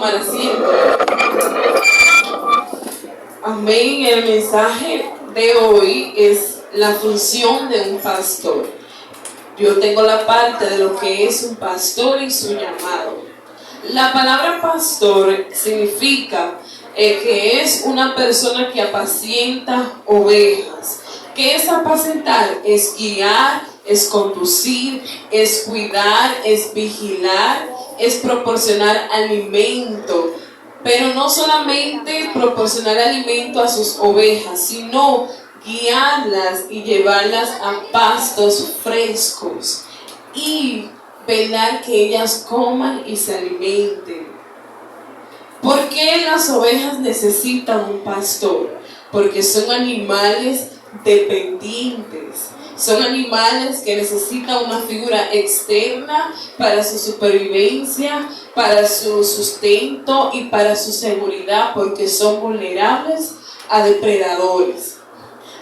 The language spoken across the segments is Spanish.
Para siempre. Amén. El mensaje de hoy es la función de un pastor. Yo tengo la parte de lo que es un pastor y su llamado. La palabra pastor significa que es una persona que apacienta ovejas. ¿Qué es apacentar? Es guiar, es conducir, es cuidar, es vigilar, es proporcionar alimento. Pero no solamente proporcionar alimento a sus ovejas, sino guiarlas y llevarlas a pastos frescos y velar que ellas coman y se alimenten. ¿Por qué las ovejas necesitan un pastor? Porque son animales dependientes. Son animales que necesitan una figura externa para su supervivencia, para su sustento y para su seguridad, porque son vulnerables a depredadores.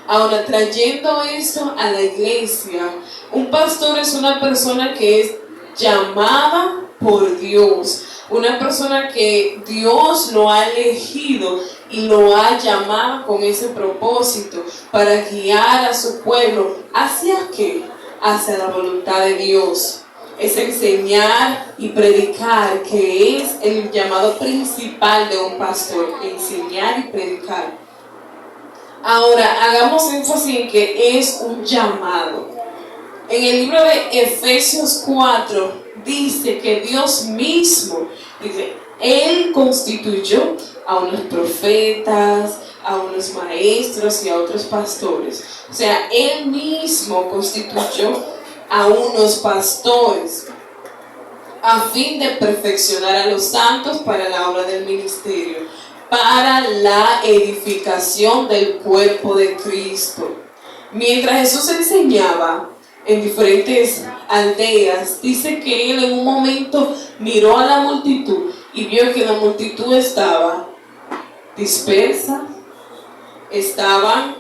Ahora, trayendo esto a la iglesia, un pastor es una persona que es llamada por Dios, una persona que Dios lo ha elegido y lo ha llamado con ese propósito para guiar a su pueblo. ¿Hacia qué? Hacia la voluntad de Dios. Es enseñar y predicar, que es el llamado principal de un pastor, enseñar y predicar. Ahora, hagamos énfasis en que es un llamado. En el libro de Efesios 4 dice que Dios mismo, dice, Él constituyó a unos profetas, a unos maestros y a otros pastores. O sea, Él mismo constituyó a unos pastores a fin de perfeccionar a los santos para la obra del ministerio, para la edificación del cuerpo de Cristo. Mientras Jesús enseñaba en diferentes aldeas, dice que Él en un momento miró a la multitud y vio que la multitud estaba dispersa, estaban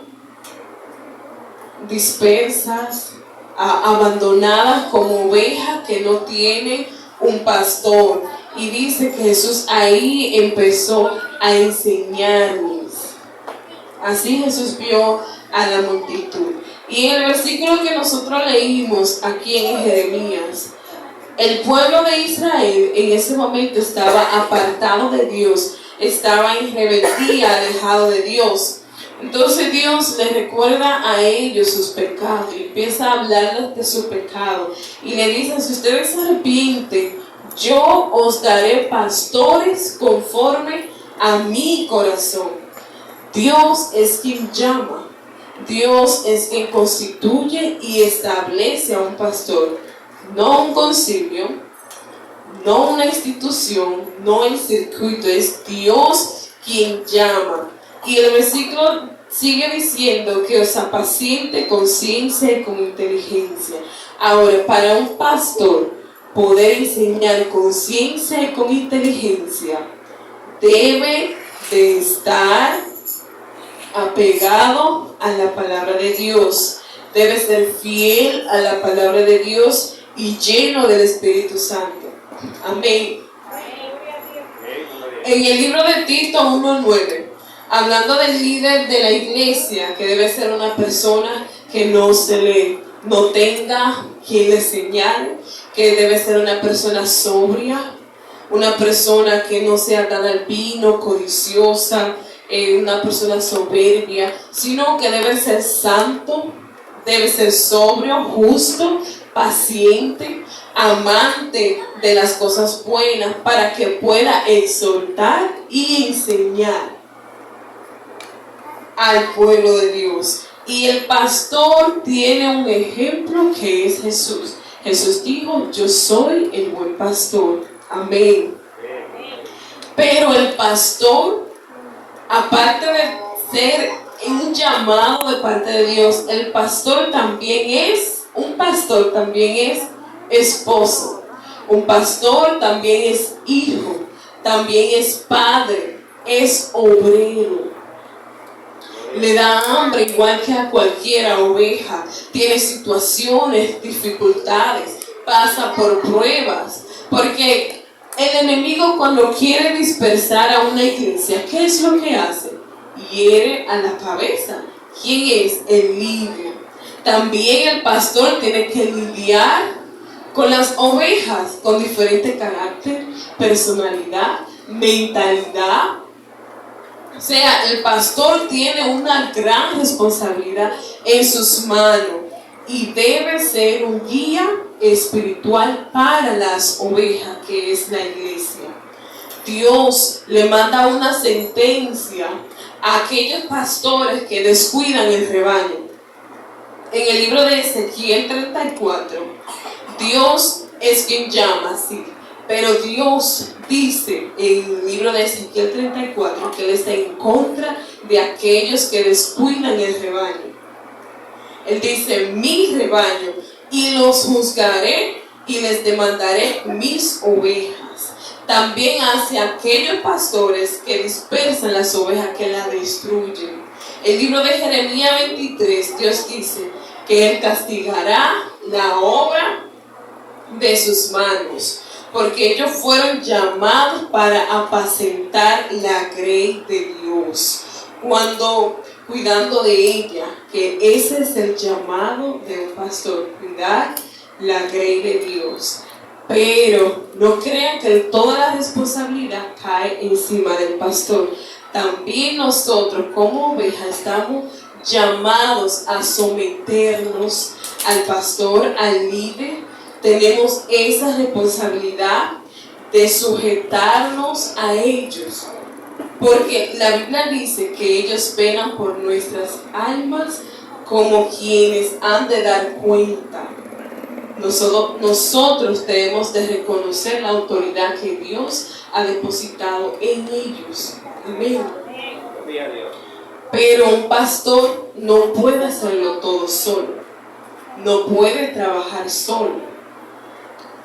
dispersas, abandonadas como ovejas que no tienen un pastor. Y dice que Jesús ahí empezó a enseñarles. Así Jesús vio a la multitud. Y en el versículo que nosotros leímos aquí en Jeremías, el pueblo de Israel en ese momento estaba apartado de Dios, estaba en rebeldía, alejado de Dios. Entonces Dios les recuerda a ellos sus pecados y empieza a hablarles de su pecado. Y le dice, si ustedes se arrepienten, yo os daré pastores conforme a mi corazón. Dios es quien llama. Dios es quien constituye y establece a un pastor, no un concilio, no una institución, no el circuito, es Dios quien llama. Y el versículo sigue diciendo que os apaciente con ciencia y con inteligencia. Ahora, para un pastor poder enseñar con ciencia y con inteligencia, debe de estar apegado a la palabra de Dios, debe ser fiel a la palabra de Dios y lleno del Espíritu Santo. Amén. En el libro de Tito 1:9, hablando del líder de la iglesia, que debe ser una persona que no tenga quien le señale, que debe ser una persona sobria, una persona que no sea dada al vino, codiciosa, una persona soberbia, sino que debe ser santo, debe ser sobrio, justo, paciente, amante de las cosas buenas, para que pueda exhortar y enseñar al pueblo de Dios. Y el pastor tiene un ejemplo que es Jesús. Jesús dijo, yo soy el buen pastor. Amén. Pero el pastor, aparte de ser un llamado de parte de Dios, el pastor también es esposo. Un pastor también es hijo, también es padre, es obrero. Le da hambre igual que a cualquiera oveja. Tiene situaciones, dificultades, pasa por pruebas. Porque El enemigo, cuando quiere dispersar a una iglesia, ¿qué es lo que hace? Hiere a la cabeza. ¿Quién es? El líder. También el pastor tiene que lidiar con las ovejas con diferente carácter, personalidad, mentalidad. O sea, el pastor tiene una gran responsabilidad en sus manos y debe ser un guía espiritual para las ovejas, que es la iglesia. Dios le manda una sentencia a aquellos pastores que descuidan el rebaño. En el libro de Ezequiel 34, Dios es quien llama, sí, pero Dios dice en el libro de Ezequiel 34 que Él está en contra de aquellos que descuidan el rebaño. Él dice, mi rebaño, y los juzgaré y les demandaré mis ovejas. También hacia aquellos pastores que dispersan las ovejas, que las destruyen. El libro de Jeremías 23, Dios dice que Él castigará la obra de sus manos, porque ellos fueron llamados para apacentar la grey de Dios, cuidando de ella, que ese es el llamado de un pastor, cuidar la grey de Dios. Pero no crean que toda la responsabilidad cae encima del pastor. También nosotros como ovejas estamos llamados a someternos al pastor, al líder. Tenemos esa responsabilidad de sujetarnos a ellos, porque la Biblia dice que ellos velan por nuestras almas como quienes han de dar cuenta. Nosotros debemos de reconocer la autoridad que Dios ha depositado en ellos. Amén. Pero un pastor no puede hacerlo todo solo. No puede trabajar solo.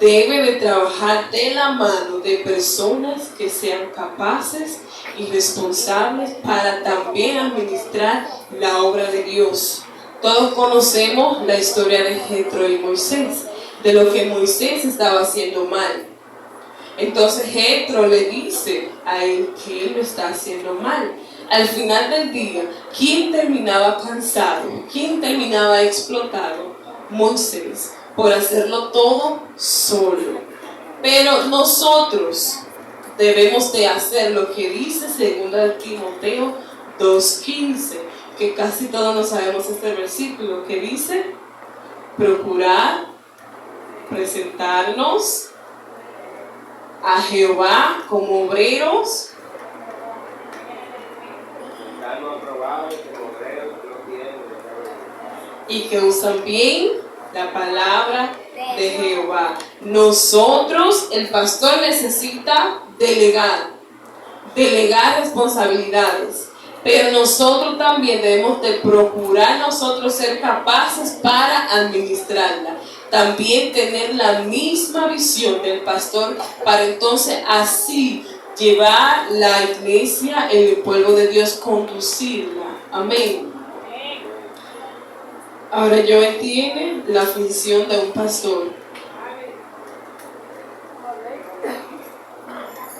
Debe de trabajar de la mano de personas que sean capaces y responsables para también administrar la obra de Dios. Todos conocemos la historia de Jetro y Moisés, de lo que Moisés estaba haciendo mal. Entonces Jetro le dice a él que él lo está haciendo mal. Al final del día, ¿quién terminaba cansado? ¿Quién terminaba explotado? Moisés, por hacerlo todo solo. Pero nosotros debemos de hacer lo que dice 2 Timoteo 2:15, que casi todos no sabemos este versículo, que dice: procurar presentarnos a Jehová como obreros y que usan bien la palabra de Jehová. Nosotros, el pastor necesita delegar responsabilidades, pero nosotros también debemos de procurar nosotros ser capaces para administrarla. También tener la misma visión del pastor para entonces así llevar la iglesia, el pueblo de Dios, conducirla. Amén. Ahora yo entiendo la función de un pastor.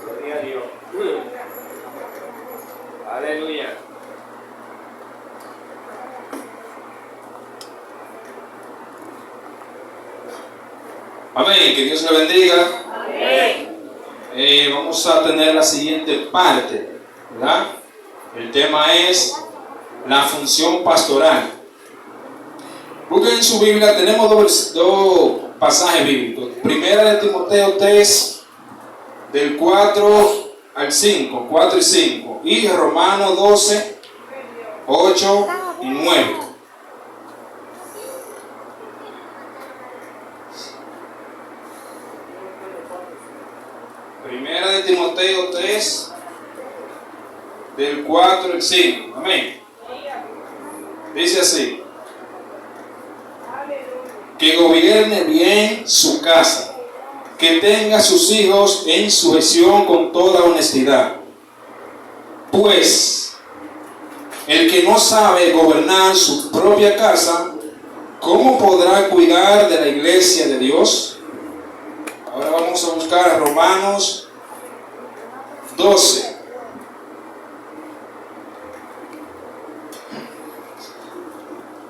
Gloria a Dios. Aleluya. Amén, que Dios le bendiga. Amén. Vamos a tener la siguiente parte, ¿verdad? El tema es la función pastoral. Busquen en su Biblia, tenemos dos pasajes bíblicos. Primera de Timoteo 3, del 4 al 5, 4 y 5. Y Romanos 12, 8 y 9. Primera de Timoteo 3, del 4 al 5. Amén. Dice así: que gobierne bien su casa, que tenga a sus hijos en sujeción con toda honestidad. Pues el que no sabe gobernar su propia casa, ¿cómo podrá cuidar de la iglesia de Dios? Ahora vamos a buscar Romanos 12.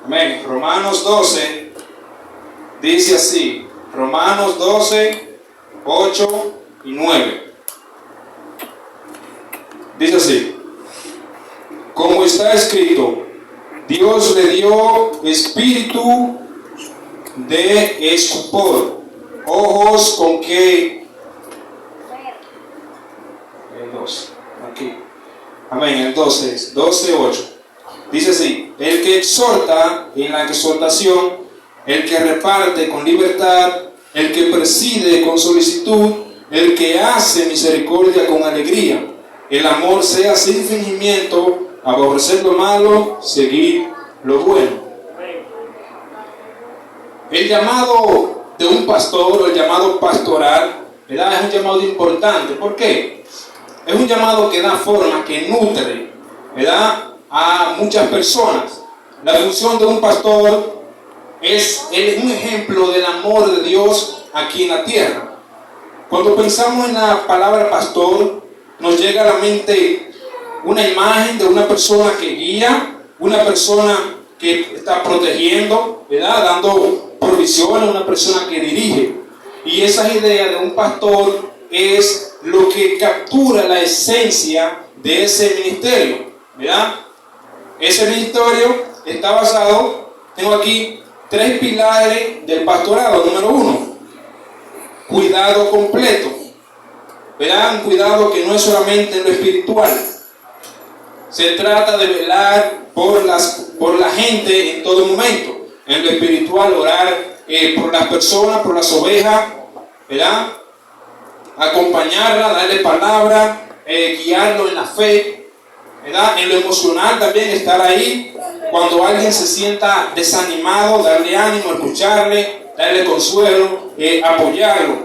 Amén. Romanos 12 dice así. Romanos 12, 8 y 9. Dice así. Como está escrito, Dios le dio espíritu de estupor, ojos con que... El 12, aquí. Amén, el 12, 8. Dice así, el que exhorta en la exhortación, el que reparte con libertad, el que preside con solicitud, el que hace misericordia con alegría. El amor sea sin fingimiento, aborrecer lo malo, seguir lo bueno. El llamado de un pastor o el llamado pastoral, ¿verdad? Es un llamado importante. ¿Por qué? Es un llamado que da forma, que nutre, ¿verdad?, a muchas personas. La función de un pastor es un ejemplo del amor de Dios aquí en la tierra. Cuando pensamos en la palabra pastor, nos llega a la mente una imagen de una persona que guía, una persona que está protegiendo, ¿verdad?, dando provisiones, una persona que dirige. Y esa idea de un pastor es lo que captura la esencia de ese ministerio, ¿verdad? Ese ministerio está basado, tengo aquí 3 pilares del pastorado. Número 1, cuidado completo, ¿verdad? Un cuidado que no es solamente en lo espiritual. Se trata de velar por la gente en todo momento. En lo espiritual, orar por las personas, por las ovejas, ¿verdad? Acompañarla, darle palabra, guiarlo en la fe, ¿verdad? En lo emocional también, estar ahí cuando alguien se sienta desanimado, darle ánimo, escucharle, darle consuelo, apoyarlo,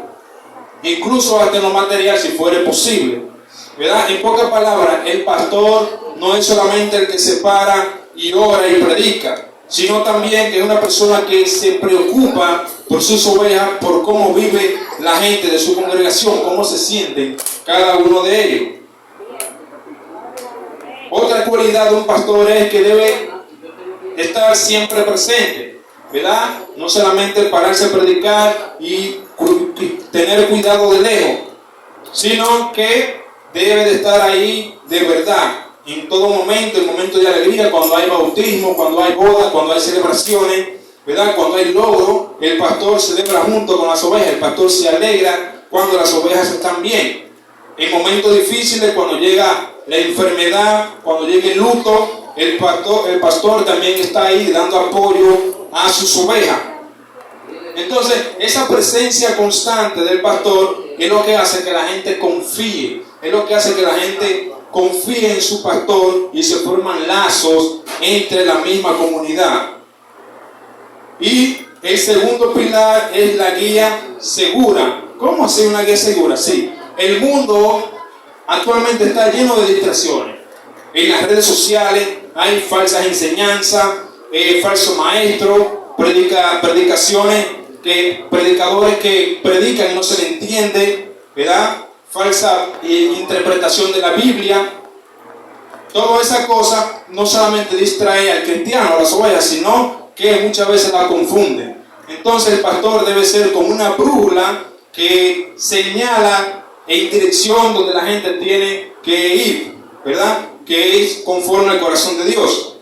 incluso hasta en lo material si fuera posible, ¿verdad? En pocas palabras, el pastor no es solamente el que se para y ora y predica, sino también que es una persona que se preocupa por sus ovejas, por cómo vive la gente de su congregación, cómo se sienten cada uno de ellos. Otra cualidad de un pastor es que debe estar siempre presente, ¿verdad? No solamente pararse a predicar y tener cuidado de lejos, sino que debe de estar ahí de verdad, en todo momento, en momentos de alegría, cuando hay bautismo, cuando hay bodas, cuando hay celebraciones, ¿verdad? Cuando hay logro, el pastor celebra junto con las ovejas, el pastor se alegra cuando las ovejas están bien. En momentos difíciles, cuando llega la enfermedad, cuando llega el luto, el pastor también está ahí dando apoyo a sus ovejas. Entonces, esa presencia constante del pastor es lo que hace que la gente confíe, es lo que hace que la gente confíe en su pastor y se forman lazos entre la misma comunidad. Y el segundo pilar es la guía segura. ¿Cómo hacer una guía segura? Sí, el mundo actualmente está lleno de distracciones. En las redes sociales hay falsas enseñanzas, falsos maestros, predicadores que predican y no se le entiende, ¿verdad? Falsa interpretación de la Biblia. Toda esa cosa no solamente distrae al cristiano, a las ovejas, sino que muchas veces la confunden. Entonces el pastor debe ser como una brújula que señala en dirección donde la gente tiene que ir, ¿verdad? Que es conforme al corazón de Dios.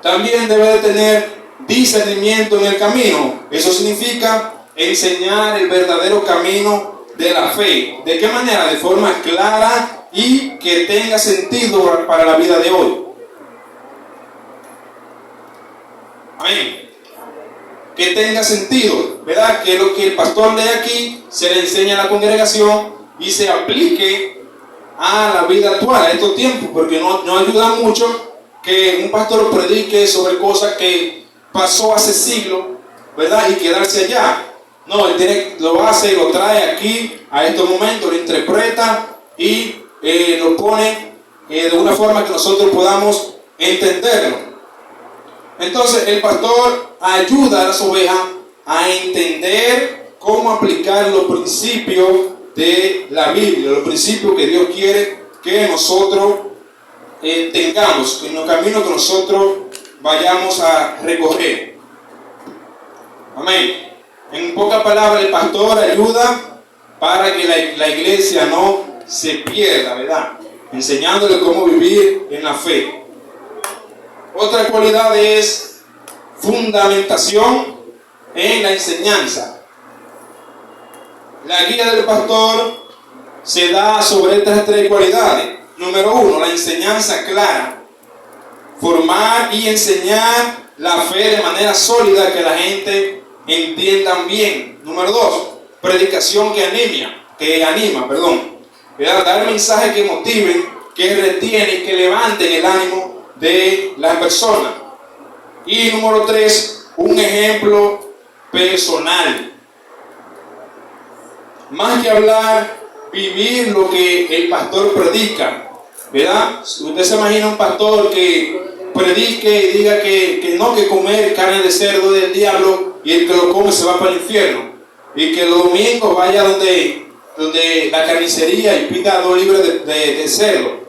También debe de tener discernimiento en el camino. Eso significa enseñar el verdadero camino de la fe. ¿De qué manera? De forma clara y que tenga sentido para la vida de hoy. Amén. Que tenga sentido, ¿verdad? Que lo que el pastor lee aquí se le enseña a la congregación y se aplique a la vida actual, a estos tiempos, porque no ayuda mucho que un pastor predique sobre cosas que pasó hace siglos, ¿verdad? Y quedarse allá. No, él lo hace y lo trae aquí a estos momentos, lo interpreta y lo pone de una forma que nosotros podamos entenderlo. Entonces el pastor ayuda a las ovejas a entender cómo aplicar los principios de la Biblia, los principios que Dios quiere que nosotros tengamos, en los caminos que nosotros vayamos a recorrer. Amén. En pocas palabras, el pastor ayuda para que la iglesia no se pierda, ¿verdad? Enseñándole cómo vivir en la fe. Otra cualidad es fundamentación en la enseñanza. La guía del pastor se da sobre estas tres cualidades. Número 1, la enseñanza clara. Formar y enseñar la fe de manera sólida que la gente entienda bien. Número 2, predicación que anima. Dar mensajes que motiven, que retienen, que levanten el ánimo de las personas. Y número 3, un ejemplo personal. Más que hablar, vivir lo que el pastor predica, ¿verdad? Usted se imagina un pastor que predique y diga que no, que comer carne de cerdo del diablo y el que lo come se va para el infierno, y que los domingos vaya donde la carnicería y pida 2 libras de cerdo.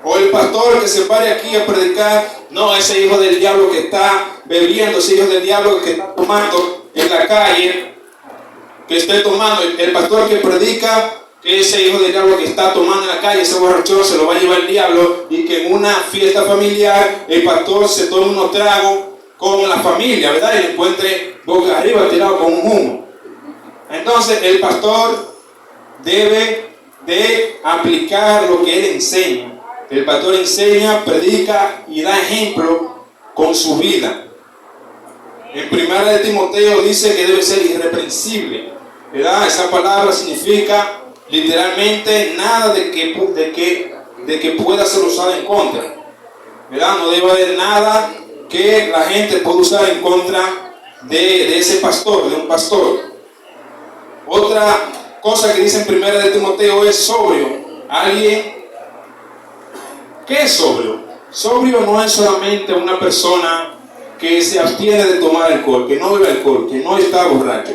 O el pastor que se pare aquí a predicar, no, ese hijo del diablo que está bebiendo, ese hijo del diablo que está tomando en la calle, que esté tomando, el pastor que predica que ese hijo del diablo que está tomando en la calle, ese borrachón, se lo va a llevar el diablo, y que en una fiesta familiar el pastor se tome unos tragos con la familia, ¿verdad? Y lo encuentre boca arriba tirado con un humo. Entonces el pastor debe de aplicar lo que él enseña. El pastor enseña, predica y da ejemplo con su vida. En 1 de Timoteo dice que debe ser irreprensible, ¿verdad? Esa palabra significa literalmente nada de que pueda ser usado en contra, ¿verdad? No debe haber nada que la gente pueda usar en contra de ese pastor, de un pastor. Otra cosa que dice en 1 de Timoteo es sobrio. ¿Qué es sobrio? Sobrio no es solamente una persona que se abstiene de tomar alcohol, que no bebe alcohol, que no está borracho.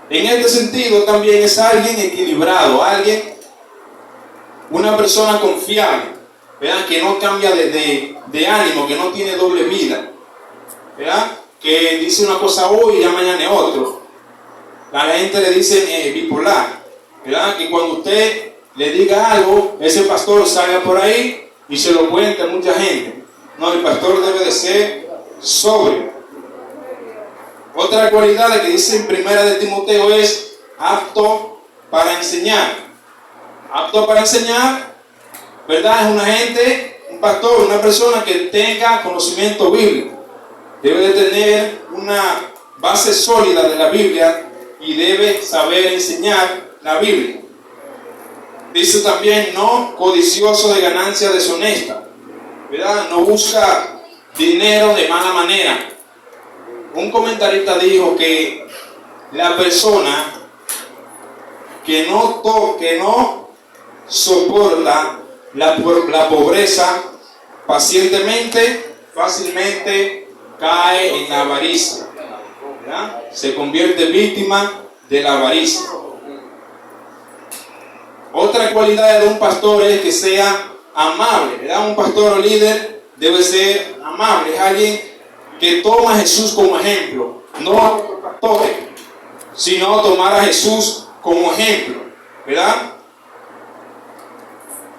En este sentido también es alguien equilibrado, una persona confiable, ¿verdad? Que no cambia de ánimo, que no tiene doble vida, ¿verdad? Que dice una cosa hoy y ya mañana es otro. A la gente le dicen bipolar, ¿verdad? Que cuando usted le diga algo, ese pastor salga por ahí y se lo cuenta a mucha gente. No, el pastor debe de ser sobrio. Otra cualidad que dice en 1 de Timoteo es apto para enseñar. Apto para enseñar, ¿verdad? Es un pastor, una persona que tenga conocimiento bíblico. Debe de tener una base sólida de la Biblia y debe saber enseñar la Biblia. Dice también no codicioso de ganancia deshonesta, ¿verdad? No busca dinero de mala manera. Un comentarista dijo que la persona que no soporta la pobreza pacientemente, fácilmente cae en la avaricia, ¿verdad? Se convierte víctima de la avaricia. Otra cualidad de un pastor es que sea amable, ¿verdad? Un pastor o líder debe ser amable, es alguien que toma a Jesús como ejemplo, no a otros pastores, sino tomar a Jesús como ejemplo, ¿verdad?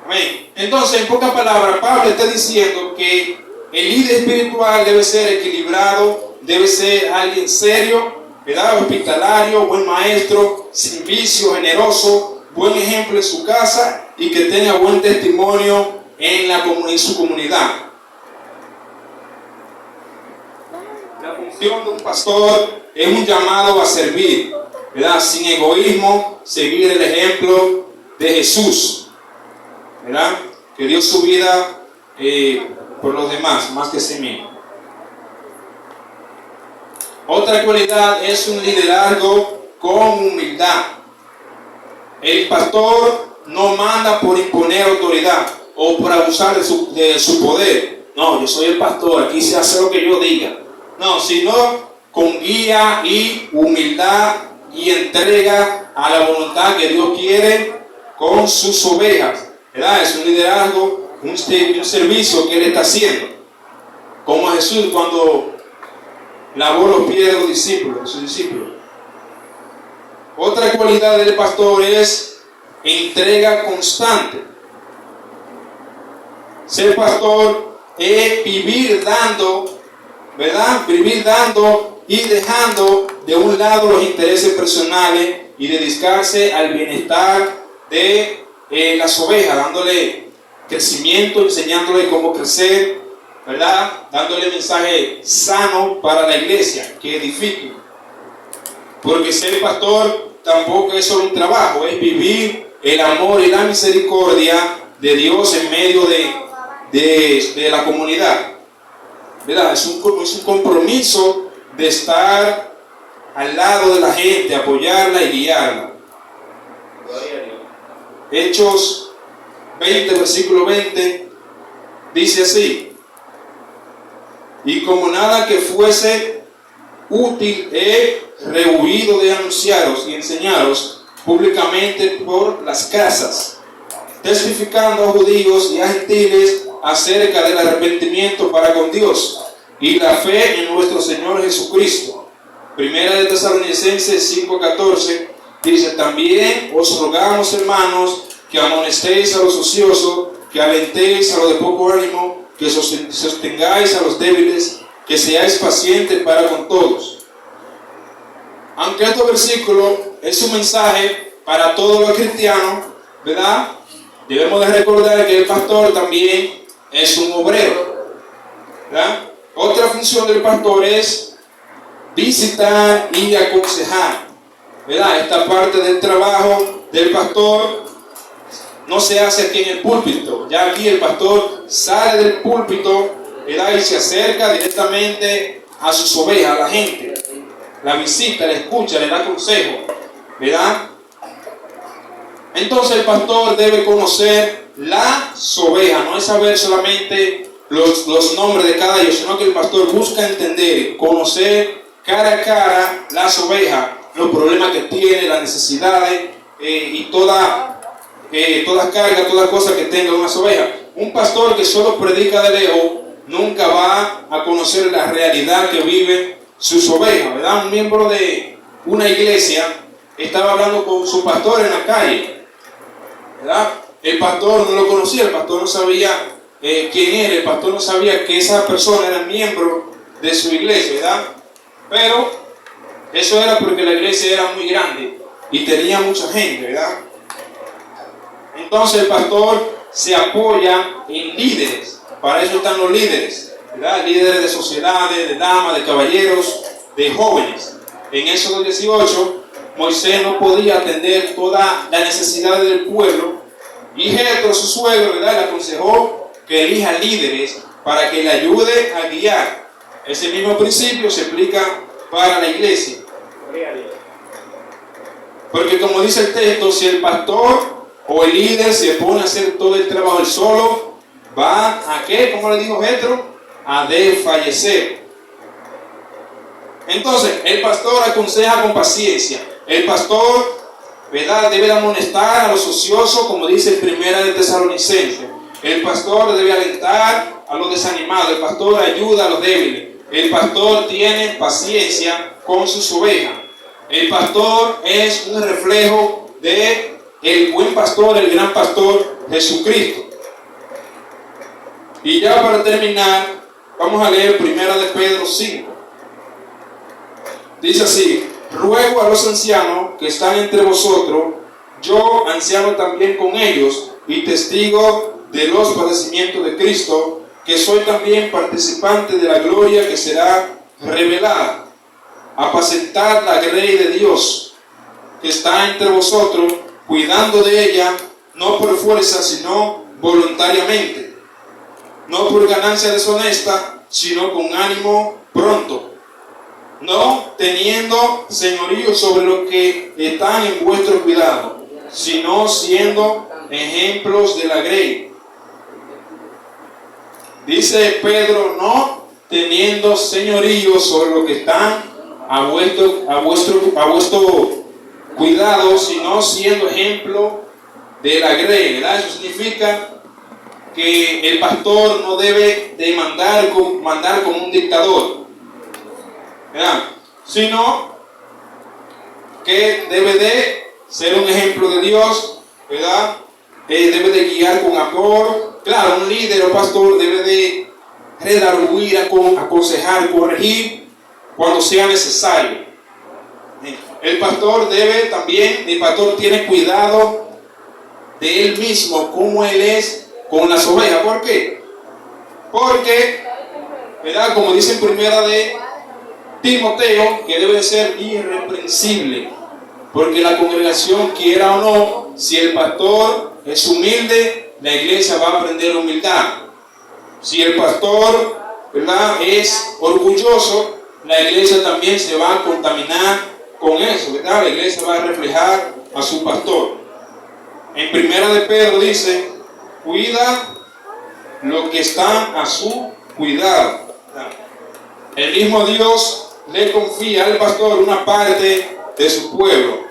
Amén. Entonces, en pocas palabras, Pablo está diciendo que el líder espiritual debe ser equilibrado, debe ser alguien serio, ¿verdad? Hospitalario, buen maestro, sin vicio, generoso, buen ejemplo en su casa y que tenga buen testimonio en su comunidad. La función de un pastor es un llamado a servir, ¿verdad? Sin egoísmo, seguir el ejemplo de Jesús, ¿verdad? Que dio su vida por los demás, más que sí mismo. Otra cualidad es un liderazgo con humildad. El pastor no manda por imponer autoridad o por abusar de su poder. No, yo soy el pastor, aquí se hace lo que yo diga. No, sino con guía y humildad y entrega a la voluntad que Dios quiere con sus ovejas, ¿verdad? Es un liderazgo, un servicio que Él está haciendo. Como Jesús cuando lavó los pies de los discípulos, de sus discípulos. Otra cualidad del pastor es entrega constante. Ser pastor es vivir dando, ¿verdad? Vivir dando y dejando de un lado los intereses personales y dedicarse al bienestar de las ovejas, dándole crecimiento, enseñándole cómo crecer, ¿verdad? Dándole mensaje sano para la iglesia, que edifique. Porque ser pastor tampoco es solo un trabajo, es vivir el amor y la misericordia de Dios en medio de la comunidad, ¿verdad? Es un compromiso de estar al lado de la gente, apoyarla y guiarla. Hechos 20, versículo 20, dice así: y como nada que fuese útil he rehuido de anunciaros y enseñaros públicamente por las casas, testificando a judíos y a gentiles acerca del arrepentimiento para con Dios y la fe en nuestro Señor Jesucristo. Primera de Tesalonicenses 5:14 dice: también os rogamos, hermanos, que amonestéis a los ociosos, que alentéis a los de poco ánimo, que sostengáis a los débiles, que seáis pacientes para con todos. Aunque este versículo es un mensaje para todos los cristianos, ¿verdad? Debemos de recordar que el pastor también es un obrero, ¿verdad? Otra función del pastor es visitar y aconsejar, ¿verdad? Esta parte del trabajo del pastor no se hace aquí en el púlpito. Ya aquí el pastor sale del púlpito, ¿verdad? Y se acerca directamente a sus ovejas, a la gente. La visita, la escucha, le da consejo, ¿verdad? Entonces el pastor debe conocer las ovejas, no es saber solamente los nombres de cada ellos, sino que el pastor busca entender, conocer cara a cara las ovejas, los problemas que tiene, las necesidades y toda carga, toda cosa que tenga unas ovejas. Un pastor que solo predica de lejos nunca va a conocer la realidad que viven sus ovejas, ¿verdad? Un miembro de una iglesia estaba hablando con su pastor en la calle, ¿verdad? El pastor no lo conocía, el pastor no sabía quién era, el pastor no sabía que esa persona era miembro de su iglesia, ¿verdad? Pero eso era porque la iglesia era muy grande y tenía mucha gente, ¿verdad? Entonces el pastor se apoya en líderes. Para eso están los líderes, ¿verdad? Líderes de sociedades, de damas, de caballeros, de jóvenes. En Éxodo 18, Moisés no podía atender toda la necesidad del pueblo y Jetro, su suegro, ¿verdad?, le aconsejó que elija líderes para que le ayude a guiar. Ese mismo principio se aplica para la iglesia. Porque como dice el texto, si el pastor o el líder se pone a hacer todo el trabajo él solo, va a ¿qué? ¿Cómo le dijo Jetro? A desfallecer. Entonces, el pastor aconseja con paciencia. El pastor, ¿verdad?, debe amonestar a los ociosos, como dice en Primera de Tesalonicenses. El pastor debe alentar a los desanimados. El pastor ayuda a los débiles. El pastor tiene paciencia con sus ovejas. El pastor es un reflejo de el buen pastor, el gran pastor Jesucristo. Y ya para terminar, vamos a leer Primera de Pedro 5. Dice así: ruego a los ancianos que están entre vosotros, yo anciano también con ellos, y testigo de los padecimientos de Cristo, que soy también participante de la gloria que será revelada. Apacentad la grey de Dios, que está entre vosotros, cuidando de ella, no por fuerza, sino voluntariamente, no por ganancia deshonesta, sino con ánimo pronto, no teniendo señorío sobre los que están en vuestro cuidado, sino siendo ejemplos de la grey. Dice Pedro, no teniendo señorío sobre los que están a vuestro cuidado, sino siendo ejemplo de la grey, ¿verdad? Eso significa que el pastor no debe de mandar como un dictador, ¿verdad? Sino que debe de ser un ejemplo de Dios, ¿verdad? Debe de guiar con amor. Claro, un líder o pastor debe de redarguir, aconsejar, corregir cuando sea necesario. El pastor tiene cuidado de él mismo, como él es con las ovejas. ¿Por qué? Porque, ¿verdad? Como dice en primera de Timoteo, que debe de ser irreprensible, porque la congregación, quiera o no, si el pastor es humilde, la iglesia va a aprender humildad. Si el pastor, ¿verdad?, es orgulloso, la iglesia también se va a contaminar con eso, ¿verdad? La iglesia va a reflejar a su pastor. En primera de Pedro dice: cuida lo que están a su cuidado. El mismo Dios le confía al pastor una parte de su pueblo.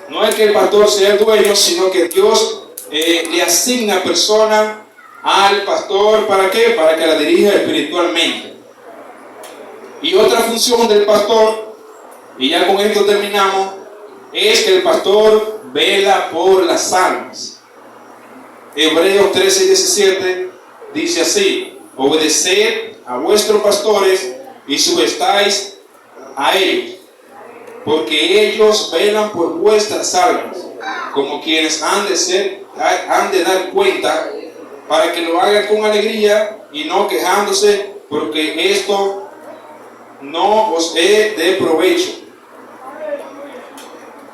No es que el pastor sea el dueño, sino que Dios le asigna persona al pastor. ¿Para qué? Para que la dirija espiritualmente. Y otra función del pastor, y ya con esto terminamos, es que el pastor vela por las almas. Hebreos 13:17 dice así: obedeced a vuestros pastores y sujetáis a ellos, porque ellos velan por vuestras almas, como quienes han de dar cuenta, para que lo hagan con alegría y no quejándose, porque esto no os es de provecho.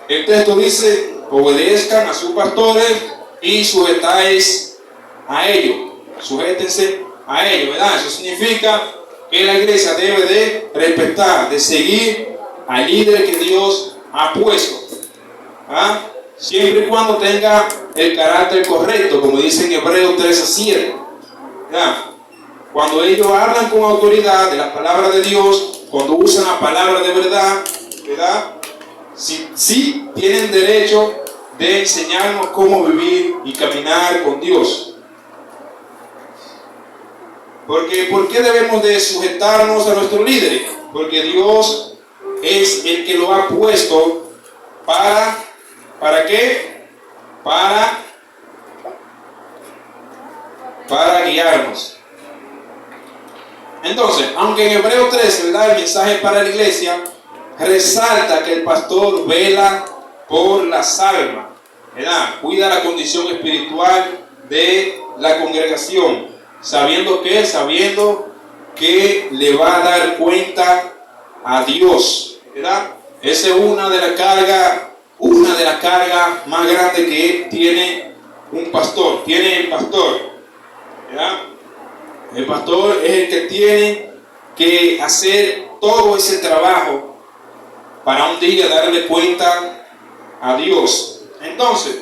El texto dice: obedezcan a sus pastores y sujetáis a ellos. Sujétense a ellos, ¿verdad? Eso significa que la iglesia debe de respetar, de seguir al líder que Dios ha puesto, ¿ah? Siempre y cuando tenga el carácter correcto, como dice en Hebreos 13:7, ¿verdad? Cuando ellos hablan con autoridad de la palabra de Dios, cuando usan la palabra de verdad, ¿verdad?, sí tienen derecho de enseñarnos cómo vivir y caminar con Dios. Porque ¿por qué debemos de sujetarnos a nuestros líderes? Porque Dios es el que lo ha puesto ¿para qué? Para guiarnos. Entonces, aunque en Hebreos 13, ¿verdad?, el mensaje para la iglesia resalta que el pastor vela por las almas, ¿verdad?, cuida la condición espiritual de la congregación, sabiendo que le va a dar cuenta a Dios, ¿verdad? Esa es una de las cargas más grandes que tiene un pastor, tiene el pastor, ¿verdad? El pastor es el que tiene que hacer todo ese trabajo para un día darle cuenta a Dios. Entonces,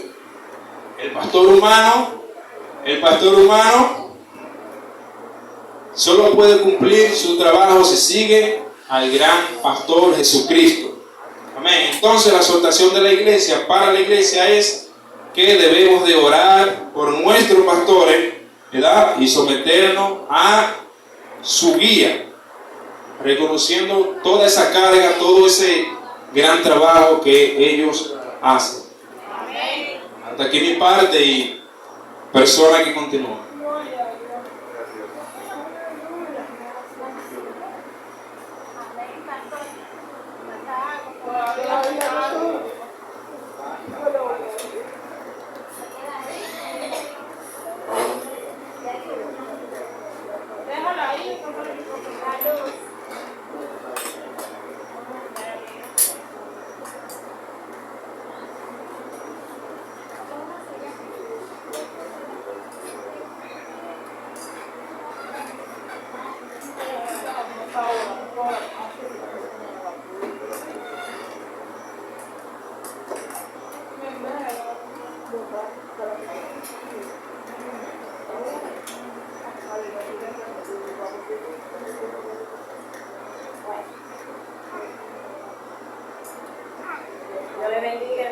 el pastor humano solo puede cumplir su trabajo si sigue al gran pastor Jesucristo. Amén. Entonces, la exhortación de la iglesia para la iglesia es que debemos de orar por nuestros pastores, ¿verdad?, y someternos a su guía, reconociendo toda esa carga, todo ese gran trabajo que ellos hacen. Hasta aquí mi parte y persona que continúa.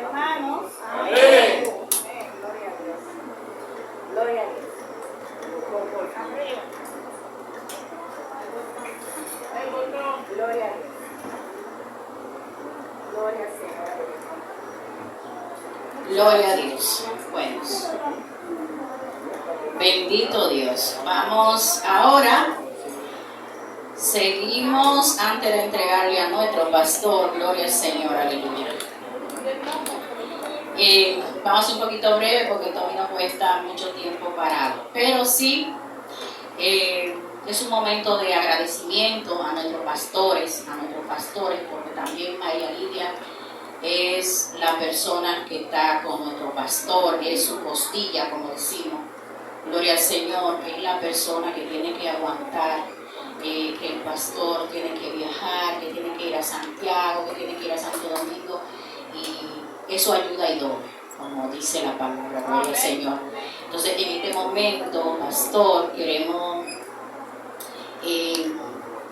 hermanos. Amén. Amén. Gloria a Dios. Gloria a Dios. Arriba. Gloria a Dios. Gloria al Señor. Gloria a Dios. Bueno, bendito Dios. Vamos ahora. Seguimos antes de entregarle a nuestro pastor. Gloria al Señor. Aleluya. Vamos un poquito breve porque todavía no puede estar mucho tiempo parado. Pero sí, es un momento de agradecimiento a nuestros pastores, porque también María Lidia es la persona que está con nuestro pastor, es su costilla, como decimos. Gloria al Señor, es la persona que tiene que aguantar, que el pastor tiene que viajar, que tiene que ir a Santiago, que tiene que ir a Santo Domingo, y eso ayuda y doble, como dice la palabra. Gloria al Señor. Entonces, en este momento, pastor, queremos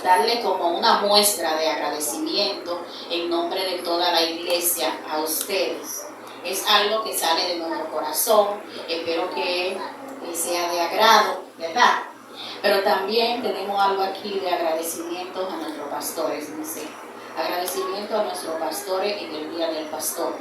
darle como una muestra de agradecimiento en nombre de toda la iglesia a ustedes. Es algo que sale de nuestro corazón, espero que sea de agrado, ¿verdad? Pero también tenemos algo aquí de agradecimiento a nuestros pastores, dice, agradecimiento a nuestros pastores en el Día del Pastor.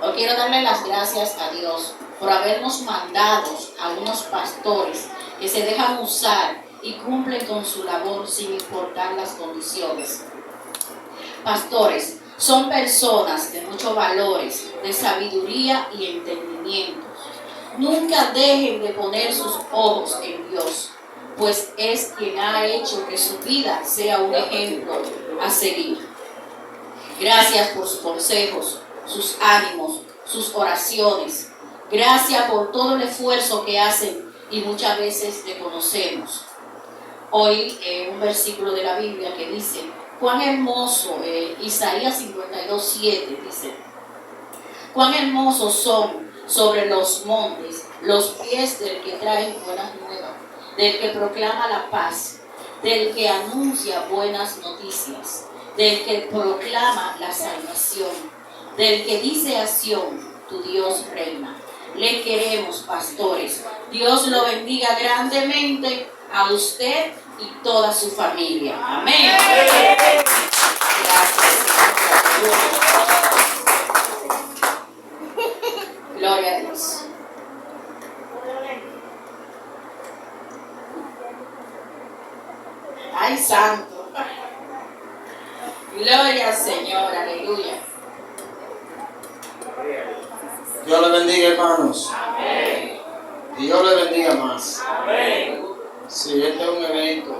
Hoy quiero darle las gracias a Dios por habernos mandado a unos pastores que se dejan usar y cumplen con su labor sin importar las condiciones. Pastores son personas de muchos valores, de sabiduría y entendimiento. Nunca dejen de poner sus ojos en Dios, pues es quien ha hecho que su vida sea un ejemplo a seguir. Gracias por sus consejos, sus ánimos, sus oraciones. Gracias por todo el esfuerzo que hacen y muchas veces desconocemos. Hoy un versículo de la Biblia que dice, cuán hermoso, Isaías 52:7 dice, cuán hermosos son sobre los montes los pies del que trae buenas nuevas, del que proclama la paz, del que anuncia buenas noticias, del que proclama la salvación, del que dice a Sión, tu Dios reina. Le queremos, pastores. Dios lo bendiga grandemente a usted y toda su familia. Amén. Gracias. Gloria a Dios. Ay, santo. Gloria al Señor. Aleluya. Dios le bendiga, hermanos. Amén. Dios le bendiga más. Amén. Sí, este es un evento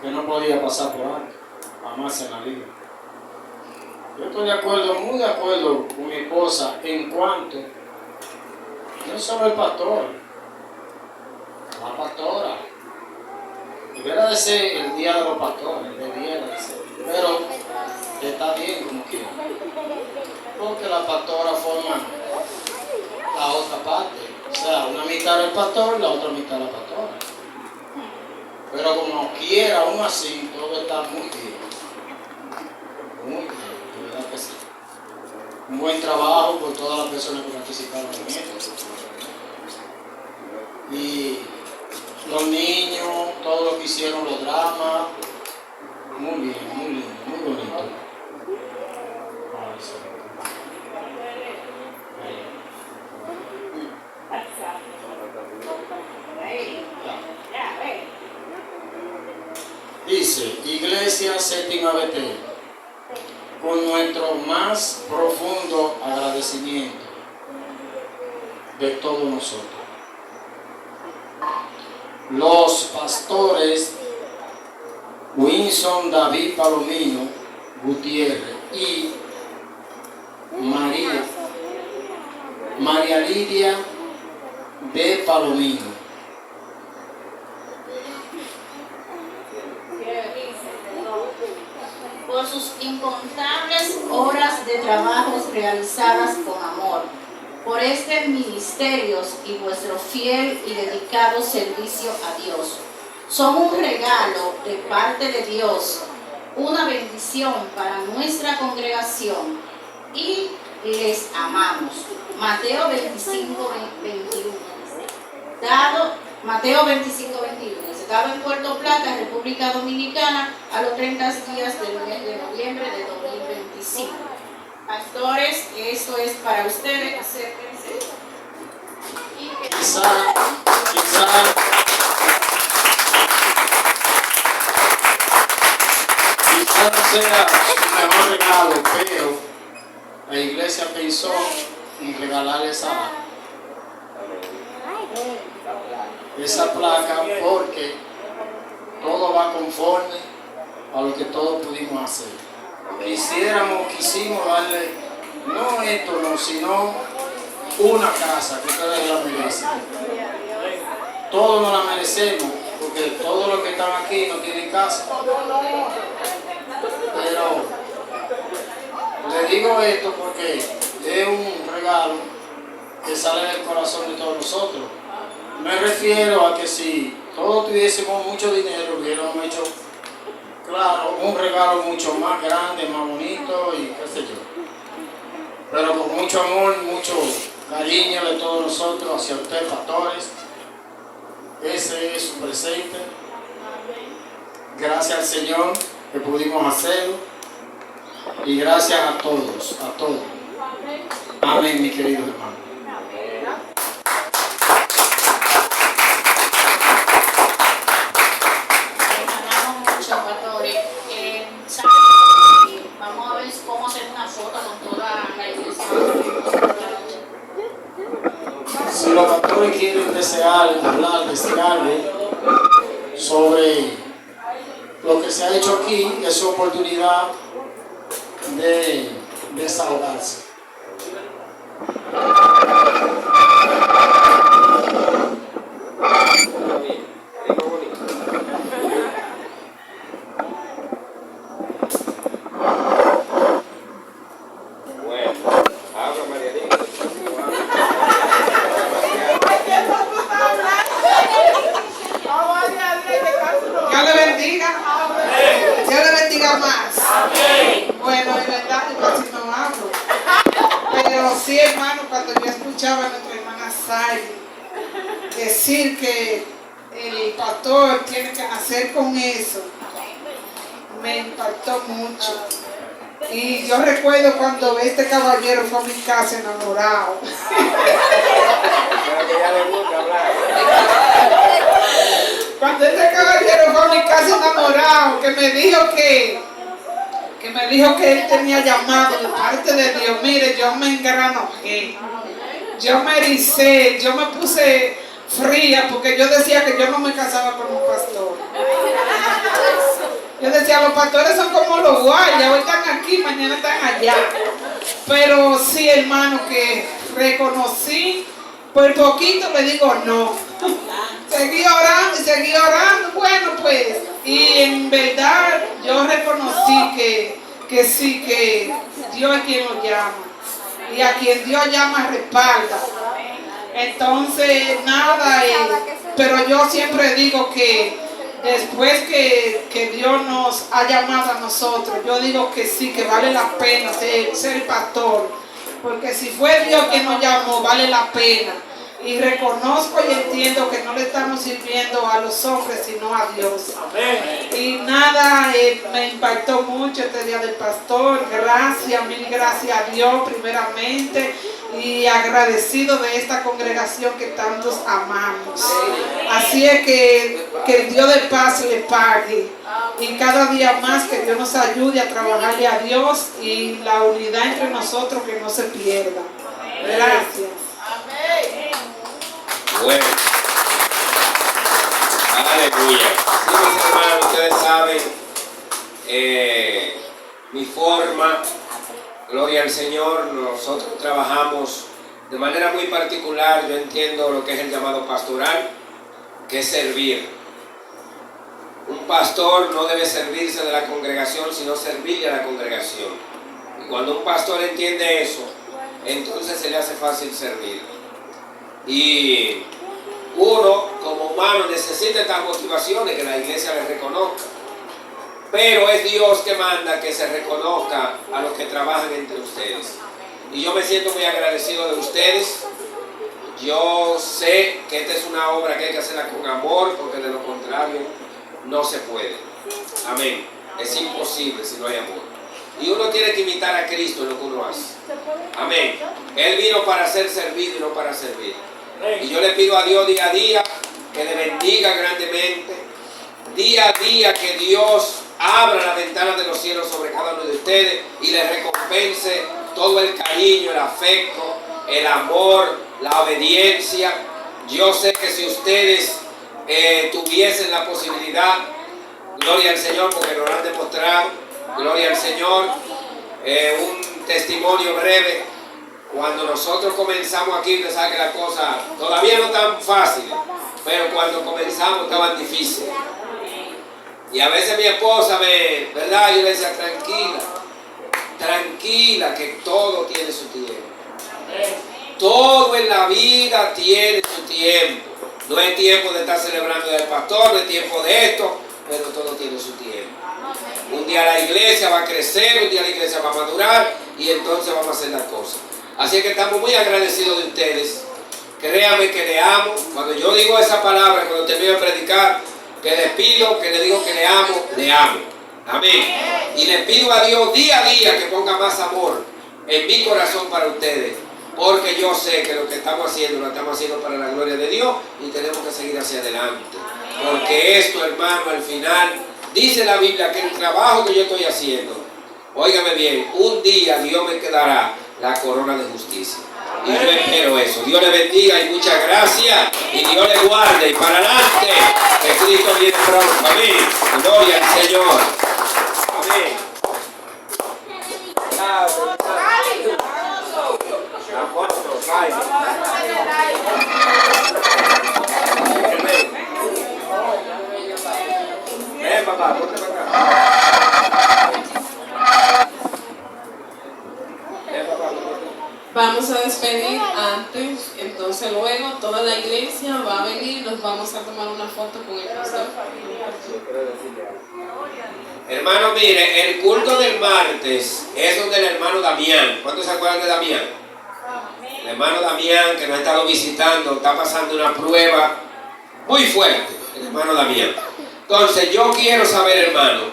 que no podía pasar por alto, jamás en la vida. Yo estoy de acuerdo, muy de acuerdo con mi esposa en cuanto, no solo el pastor, la pastora. Debería de ser el día de los pastores, debiera de ser, pero está bien como quiera. Porque la pastora forma la otra parte, o sea, una mitad del pastor y la otra mitad de la pastora. Pero como quiera, aún así, todo está muy bien. Muy bien, de verdad que sí. Un buen trabajo por todas las personas que participaron en esto. Y los niños, todos los que hicieron los dramas, muy bien, muy lindo, muy bonito. Ay, sí. Dice, Iglesia Séptima Betel, con nuestro más profundo agradecimiento de todos nosotros. Los pastores Winson David Palomino Gutiérrez y María Lidia de Palomino. Por sus incontables horas de trabajos realizadas con amor, por este ministerios y vuestro fiel y dedicado servicio a Dios. Son un regalo de parte de Dios, una bendición para nuestra congregación y les amamos. Mateo 25, 21. Mateo 25, 21. Dice, dado en Puerto Plata, República Dominicana, a los 30 días del mes de noviembre de 2025. Pastores, esto es para ustedes, acérquense. Quizá no sea el mejor regalo, pero la iglesia pensó en regalarle esa placa porque todo va conforme a lo que todos pudimos hacer. Quisimos darle no esto, no, sino una casa que ustedes la merecen. Todos nos la merecemos, porque todos los que están aquí no tienen casa. Pero le digo esto porque es un regalo que sale del corazón de todos nosotros. Me refiero a que si todos tuviésemos mucho dinero, hubiéramos hecho, claro, un regalo mucho más grande, más bonito y qué sé yo. Pero con mucho amor, mucho cariño de todos nosotros hacia ustedes, pastores. Ese es su presente. Gracias al Señor que pudimos hacerlo. Y gracias a todos, a todos. Amén, mi querido hermano. Vamos a ver cómo hacer una foto con toda la iglesia. Si los pastores quieren decir algo sobre lo que se ha hecho aquí, es su oportunidad de desahogarse. Dios le bendiga. Dios le bendiga más. Bueno, en verdad yo casi no hablo. Pero sí, hermano, cuando yo escuchaba a nuestra hermana Sally decir que el pastor tiene que nacer con eso, me impactó mucho. Y yo recuerdo cuando este caballero fue a mi casa enamorado. Cuando este caballero fue a mi casa enamorado, que me dijo que él tenía llamado de parte de Dios. Mire, yo me engranojé, yo me ericé, yo me puse fría porque yo decía que yo no me casaba con un pastor. Yo decía, los pastores son como los guayas, hoy están aquí, mañana están allá. Pero sí, hermano, que reconocí, por poquito le digo no. Seguí orando, bueno pues. Y en verdad yo reconocí que sí, que Dios es quien lo llama. Y a quien Dios llama respalda. Entonces, nada, pero yo siempre digo que después que Dios nos ha llamado a nosotros, yo digo que sí, que vale la pena ser pastor. Porque si fue Dios quien nos llamó, vale la pena. Y reconozco y entiendo que no le estamos sirviendo a los hombres, sino a Dios. Amén. Y nada, me impactó mucho este día del pastor. Gracias, mil gracias a Dios primeramente. Y agradecido de esta congregación que tantos amamos. Así es que el Dios de paz le pague. Y cada día más que Dios nos ayude a trabajarle a Dios y la unidad entre nosotros que no se pierda. Gracias. Bueno, aleluya. Sí, mis hermanos, ustedes saben mi forma, gloria al Señor. Nosotros trabajamos de manera muy particular. Yo entiendo lo que es el llamado pastoral, que es servir. Un pastor no debe servirse de la congregación, sino servirle a la congregación. Y cuando un pastor entiende eso, entonces se le hace fácil servir. Y uno como humano necesita estas motivaciones que la iglesia les reconozca, pero es Dios que manda que se reconozca a los que trabajan entre ustedes. y yo me siento muy agradecido de ustedes. Yo sé que esta es una obra que hay que hacerla con amor, porque de lo contrario no se puede. Amén. Es imposible si no hay amor. Y uno tiene que imitar a Cristo en lo que uno hace. Amén. Él vino para ser servido y no para servir. Y yo le pido a Dios día a día que le bendiga grandemente. Día a día que Dios abra la ventana de los cielos sobre cada uno de ustedes y les recompense todo el cariño, el afecto, el amor, la obediencia. Yo sé que si ustedes tuviesen la posibilidad, gloria al Señor, porque nos lo han demostrado, gloria al Señor, un testimonio breve. Cuando nosotros comenzamos aquí, usted sabe que las cosas todavía no tan fáciles, pero cuando comenzamos estaban difíciles. Y a veces mi esposa ¿verdad? Yo le decía, tranquila, que todo tiene su tiempo. Todo en la vida tiene su tiempo. No es tiempo de estar celebrando el pastor, no es tiempo de esto, pero todo tiene su tiempo. Un día la iglesia va a crecer, un día la iglesia va a madurar y entonces vamos a hacer las cosas. Así que estamos muy agradecidos de ustedes. Créanme que le amo. Cuando yo digo esa palabra, cuando termino de predicar, que les pido, que le digo que le amo, le amo. Amén. Y le pido a Dios día a día que ponga más amor en mi corazón para ustedes. Porque yo sé que lo que estamos haciendo, lo estamos haciendo para la gloria de Dios y tenemos que seguir hacia adelante. Porque esto, hermano, al final, dice la Biblia que el trabajo que yo estoy haciendo, óigame bien, un día Dios me quedará la corona de justicia. Y yo espero eso. Dios le bendiga y muchas gracias. Y Dios le guarde. Y para adelante, que Cristo viene pronto. Amén. Gloria al Señor. Amén. Ven, papá, ponte para acá. Ven, papá. Vamos a despedir antes, entonces luego toda la iglesia va a venir y nos vamos a tomar una foto con el pastor. Hermano, mire, el culto del martes es donde el hermano Damián. ¿Cuántos se acuerdan de Damián? El hermano Damián, que nos ha estado visitando, está pasando una prueba muy fuerte. El hermano Damián. Entonces, yo quiero saber, hermano,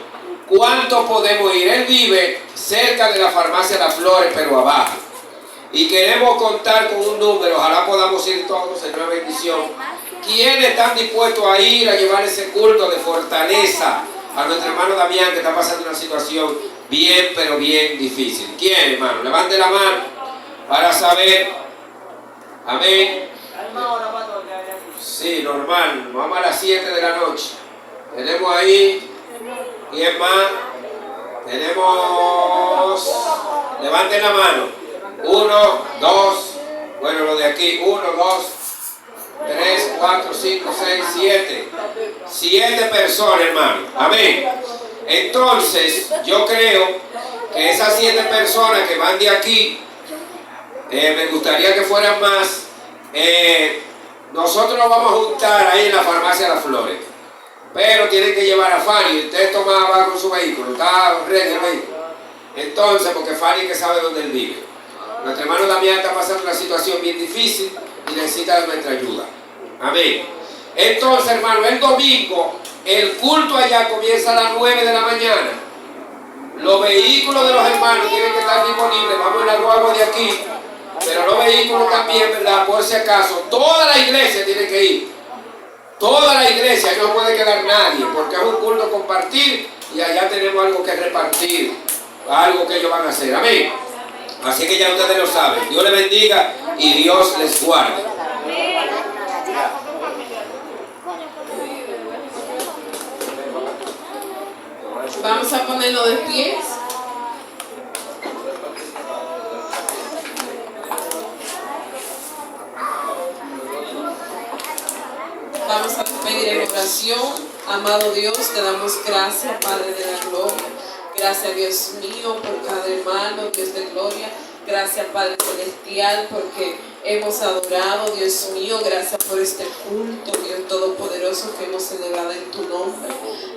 ¿cuánto podemos ir? Él vive cerca de la farmacia Las Flores, pero abajo. Y queremos contar con un número, ojalá podamos ir todos en una bendición. ¿Quiénes están dispuestos a ir a llevar ese culto de fortaleza a nuestro hermano Damián, que está pasando una situación bien, pero bien difícil? ¿Quién, hermano? Levante la mano para saber. Amén. Sí, normal. Vamos a las 7 de la noche. Tenemos ahí. ¿Quién más? Tenemos. Levanten la mano. 1, 2. Bueno, lo de aquí. 1, 2, 3, 4, 5, 6, 7. 7 personas, hermano. Amén. Entonces, yo creo que esas 7 personas que van de aquí, me gustaría que fueran más. Nosotros nos vamos a juntar ahí en la farmacia Las Flores. Pero tienen que llevar a Fanny. Usted va con su vehículo. Está ready el vehículo. Entonces, porque Fanny que sabe dónde él vive. Nuestro hermano Damián está pasando una situación bien difícil y necesita de nuestra ayuda. Amén. Entonces, hermano, el domingo, el culto allá comienza a las 9 de la mañana. Los vehículos de los hermanos tienen que estar disponibles. Vamos en la guagua de aquí. Pero los vehículos también, ¿verdad? Por si acaso, toda la iglesia tiene que ir. Toda la iglesia, no puede quedar nadie, porque es un culto compartir y allá tenemos algo que repartir, algo que ellos van a hacer. Amén. Así que ya ustedes lo saben. Dios les bendiga y Dios les guarde. Vamos a ponerlo de pies. Vamos a pedir en oración. Amado Dios, te damos gracias, Padre de la gloria. Gracias, Dios mío, por cada hermano, Dios de gloria. Gracias, Padre celestial, porque hemos adorado, Dios mío. Gracias por este culto, Dios Todopoderoso, que hemos celebrado en tu nombre.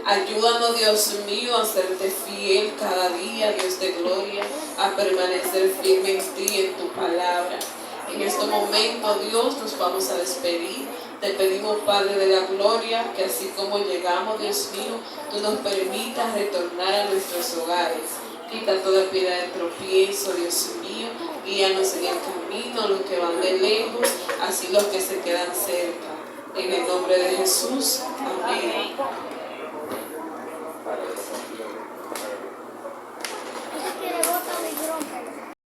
Ayúdanos, Dios mío, a serte fiel cada día, Dios de gloria, a permanecer firme en ti, en tu palabra. En este momento, Dios, nos vamos a despedir. Te pedimos, Padre de la gloria, que así como llegamos, Dios mío, tú nos permitas retornar a nuestros hogares. Quita toda piedra de tropiezo, Dios mío. Guíanos en el camino, los que van de lejos, así los que se quedan cerca. En el nombre de Jesús. Amén.